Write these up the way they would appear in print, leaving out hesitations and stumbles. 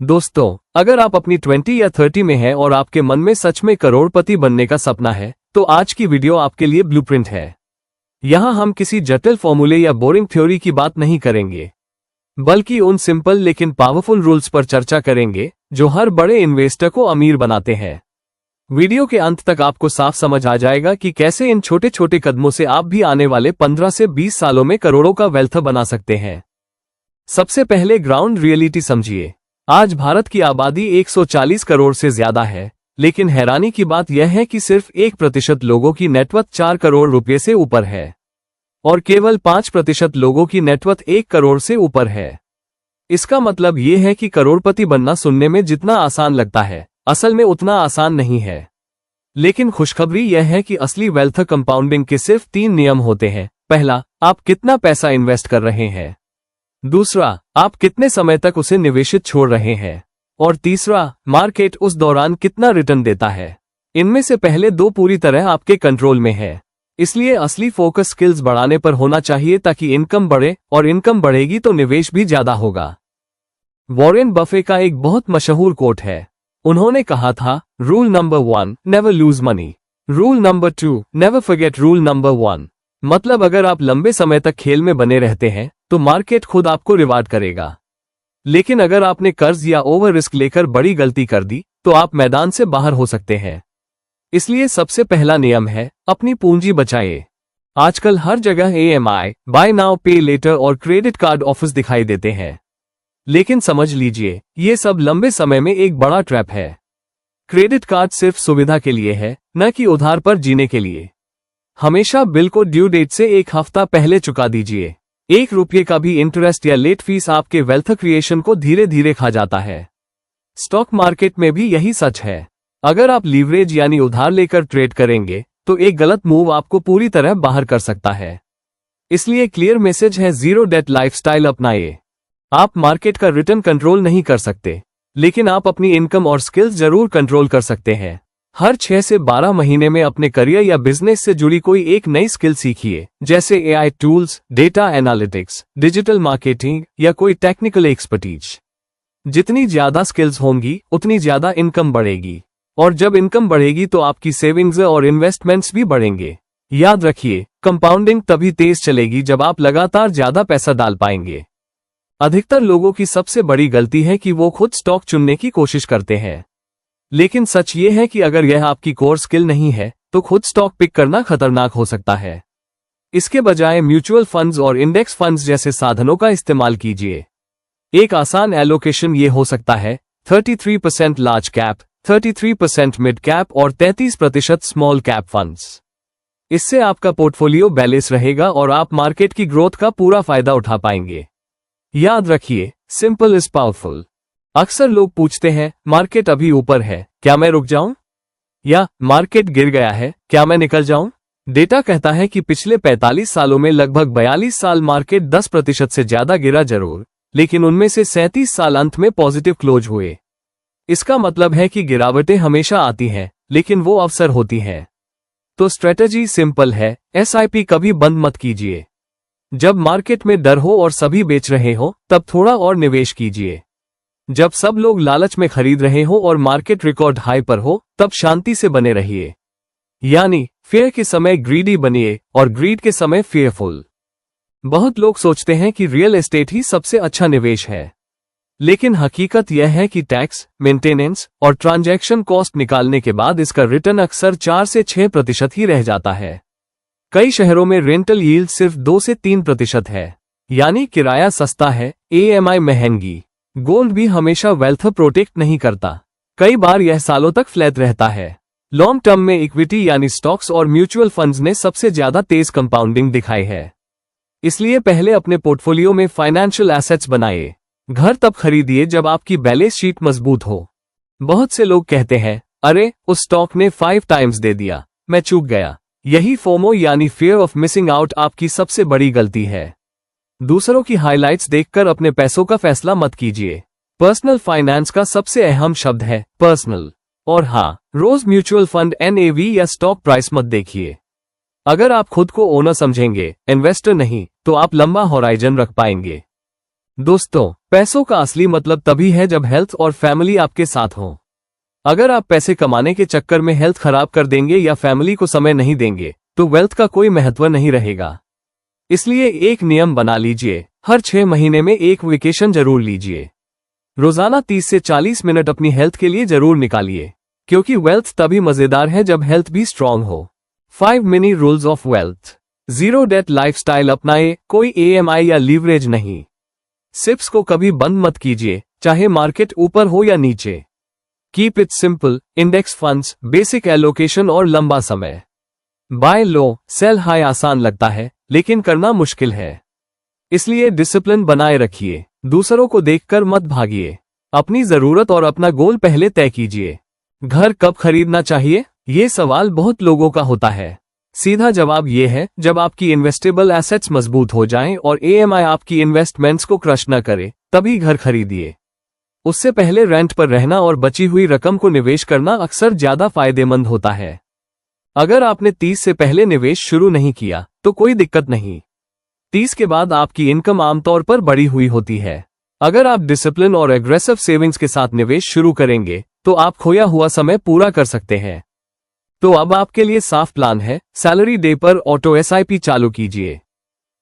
दोस्तों, अगर आप अपनी 20 या 30 में हैं और आपके मन में सच में करोड़पति बनने का सपना है, तो आज की वीडियो आपके लिए ब्लूप्रिंट है। यहाँ हम किसी जटिल फॉर्मूले या बोरिंग थ्योरी की बात नहीं करेंगे, बल्कि उन सिंपल लेकिन पावरफुल रूल्स पर चर्चा करेंगे जो हर बड़े इन्वेस्टर को अमीर बनाते हैं। वीडियो के अंत तक आपको साफ समझ आ जाएगा कि कैसे इन छोटे छोटे कदमों से आप भी आने वाले 15 से 20 सालों में करोड़ों का वेल्थ बना सकते हैं। सबसे पहले ग्राउंड रियलिटी समझिए। आज भारत की आबादी 140 करोड़ से ज्यादा है, लेकिन हैरानी की बात यह है कि सिर्फ 1% लोगों की नेटवर्थ 4 करोड़ रुपए से ऊपर है और केवल 5% लोगों की नेटवर्थ 1 करोड़ से ऊपर है। इसका मतलब ये है कि करोड़पति बनना सुनने में जितना आसान लगता है, असल में उतना आसान नहीं है। लेकिन खुशखबरी यह है कि असली वेल्थ कंपाउंडिंग के सिर्फ 3 नियम होते हैं। पहला, आप कितना पैसा इन्वेस्ट कर रहे हैं। दूसरा, आप कितने समय तक उसे निवेशित छोड़ रहे हैं। और तीसरा, मार्केट उस दौरान कितना रिटर्न देता है। इनमें से पहले 2 पूरी तरह आपके कंट्रोल में है, इसलिए असली फोकस स्किल्स बढ़ाने पर होना चाहिए ताकि इनकम बढ़े, और इनकम बढ़ेगी तो निवेश भी ज्यादा होगा। वॉरेन बफे का एक बहुत मशहूर कोट है। उन्होंने कहा था, rule number 1, never lose money. Rule number 2, never forget rule number 1। मतलब अगर आप लंबे समय तक खेल में बने रहते हैं तो मार्केट खुद आपको रिवार्ड करेगा, लेकिन अगर आपने कर्ज या ओवर रिस्क लेकर बड़ी गलती कर दी तो आप मैदान से बाहर हो सकते हैं। इसलिए सबसे पहला नियम है, अपनी पूंजी बचाइए। आजकल हर जगह EMI, बाय नाउ पे लेटर और क्रेडिट कार्ड ऑफर्स दिखाई देते हैं, लेकिन समझ लीजिए, ये सब लंबे समय में एक बड़ा ट्रैप है। क्रेडिट कार्ड सिर्फ सुविधा के लिए है, न कि उधार पर जीने के लिए। हमेशा बिल को ड्यू डेट से 1 हफ्ता पहले चुका दीजिए। 1 रुपये का भी इंटरेस्ट या लेट फीस आपके वेल्थ क्रिएशन को धीरे धीरे खा जाता है। स्टॉक मार्केट में भी यही सच है। अगर आप लीवरेज यानी उधार लेकर ट्रेड करेंगे तो एक गलत मूव आपको पूरी तरह बाहर कर सकता है। इसलिए क्लियर मैसेज है, जीरो डेट लाइफस्टाइल अपनाइए। आप मार्केट का रिटर्न कंट्रोल नहीं कर सकते, लेकिन आप अपनी इनकम और स्किल्स जरूर कंट्रोल कर सकते हैं। हर 6 से 12 महीने में अपने करियर या बिजनेस से जुड़ी कोई एक नई स्किल सीखिए, जैसे AI tools, data analytics, digital marketing या कोई टेक्निकल एक्सपर्टीज। जितनी ज्यादा स्किल्स होंगी उतनी ज्यादा इनकम बढ़ेगी, और जब इनकम बढ़ेगी तो आपकी सेविंग्स और इन्वेस्टमेंट्स भी बढ़ेंगे। याद रखिए, कंपाउंडिंग तभी तेज चलेगी जब आप लगातार ज्यादा पैसा डाल पाएंगे। अधिकतर लोगों की सबसे बड़ी गलती है कि वो खुद स्टॉक चुनने की कोशिश करते हैं, लेकिन सच ये है कि अगर यह आपकी कोर स्किल नहीं है तो खुद स्टॉक पिक करना खतरनाक हो सकता है। इसके बजाय म्यूचुअल फंड्स और इंडेक्स फंड्स जैसे साधनों का इस्तेमाल कीजिए। एक आसान एलोकेशन ये हो सकता है, 33% लार्ज कैप, 33% मिड कैप और 33% स्मॉल कैप फंड्स। इससे आपका पोर्टफोलियो बैलेंस रहेगा और आप मार्केट की ग्रोथ का पूरा फायदा उठा पाएंगे। याद रखिए, सिंपल इज पावरफुल। अक्सर लोग पूछते हैं, मार्केट अभी ऊपर है, क्या मैं रुक जाऊं? या मार्केट गिर गया है, क्या मैं निकल जाऊं? डेटा कहता है कि पिछले 45 सालों में लगभग 42 साल मार्केट 10% से ज्यादा गिरा जरूर, लेकिन उनमें से 37 साल अंत में पॉजिटिव क्लोज हुए। इसका मतलब है कि गिरावटें हमेशा आती हैं, लेकिन वो अवसर होती हैं। तो स्ट्रेटजी सिंपल है, SIP कभी बंद मत कीजिए। जब मार्केट में डर हो और सभी बेच रहे हो तब थोड़ा और निवेश कीजिए। जब सब लोग लालच में खरीद रहे हो और मार्केट रिकॉर्ड हाई पर हो तब शांति से बने रहिए। यानी फेयर के समय ग्रीडी बनिए और ग्रीड के समय फेयरफुल। बहुत लोग सोचते हैं कि रियल एस्टेट ही सबसे अच्छा निवेश है, लेकिन हकीकत यह है कि टैक्स, मेंटेनेंस और ट्रांजैक्शन कॉस्ट निकालने के बाद इसका रिटर्न अक्सर 4 से 6% ही रह जाता है। कई शहरों में रेंटल यील्ड सिर्फ 2 से 3% है, यानी किराया सस्ता है, EMI महंगी। गोल्ड भी हमेशा वेल्थ प्रोटेक्ट नहीं करता, कई बार यह सालों तक फ्लैट रहता है। लॉन्ग टर्म में इक्विटी यानी स्टॉक्स और म्यूचुअल फंड्स ने सबसे ज्यादा तेज कंपाउंडिंग दिखाई है। इसलिए पहले अपने पोर्टफोलियो में फाइनेंशियल एसेट्स बनाइए। घर तब खरीदिए जब आपकी बैलेंस शीट मजबूत हो। बहुत से लोग कहते हैं, अरे उस स्टॉक ने 5 टाइम्स दे दिया, मैं चूक गया। यही फोमो यानी फियर ऑफ मिसिंग आउट आपकी सबसे बड़ी गलती है। दूसरों की हाइलाइट्स देखकर अपने पैसों का फैसला मत कीजिए। पर्सनल फाइनेंस का सबसे अहम शब्द है पर्सनल। और हाँ, रोज म्यूचुअल फंड NAV या स्टॉक प्राइस मत देखिए। अगर आप खुद को ओनर समझेंगे, इन्वेस्टर नहीं, तो आप लंबा होराइजन रख पाएंगे। दोस्तों, पैसों का असली मतलब तभी है जब हेल्थ और फैमिली आपके साथ हो। अगर आप पैसे कमाने के चक्कर में हेल्थ खराब कर देंगे या फैमिली को समय नहीं देंगे तो वेल्थ का कोई महत्व नहीं रहेगा। इसलिए एक नियम बना लीजिए, हर 6 महीने में एक वेकेशन जरूर लीजिए। रोजाना 30 से 40 मिनट अपनी हेल्थ के लिए जरूर निकालिए, क्योंकि वेल्थ तभी मजेदार है जब हेल्थ भी स्ट्रांग हो। 5 mini rules of wealth. 0 debt lifestyle अपनाए, कोई EMI या लीवरेज नहीं। सिप्स को कभी बंद मत कीजिए, चाहे मार्केट ऊपर हो या नीचे। Keep it simple, index funds, basic allocation और लंबा समय। बाय लो, सेल हाई आसान लगता है, लेकिन करना मुश्किल है। इसलिए डिसिप्लिन बनाए रखिए, दूसरों को देखकर मत भागिए। अपनी जरूरत और अपना गोल पहले तय कीजिए। घर कब खरीदना चाहिए, ये सवाल बहुत लोगों का होता है। सीधा जवाब ये है, जब आपकी इन्वेस्टेबल एसेट्स मजबूत हो जाएं और EMI आपकी इन्वेस्टमेंट्स को क्रश न करे, तभी घर खरीदिए। उससे पहले रेंट पर रहना और बची हुई रकम को निवेश करना अक्सर ज्यादा फायदेमंद होता है। अगर आपने 30 से पहले निवेश शुरू नहीं किया तो कोई दिक्कत नहीं। 30 के बाद आपकी इनकम आमतौर पर बढ़ी हुई होती है। अगर आप डिसिप्लिन और एग्रेसिव सेविंग्स के साथ निवेश शुरू करेंगे तो आप खोया हुआ समय पूरा कर सकते हैं। तो अब आपके लिए साफ प्लान है, सैलरी डे पर ऑटो SIP चालू कीजिए।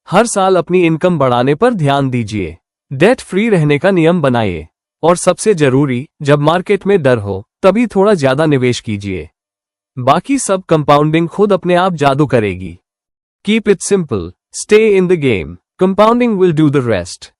हर साल अपनी इनकम बढ़ाने पर ध्यान दीजिए। डेट फ्री रहने का नियम बनाइए। और सबसे जरूरी, जब मार्केट में डर हो तभी थोड़ा ज्यादा निवेश कीजिए। बाकी सब कंपाउंडिंग खुद अपने आप जादू करेगी। Keep it simple, stay in the game, compounding will do the rest.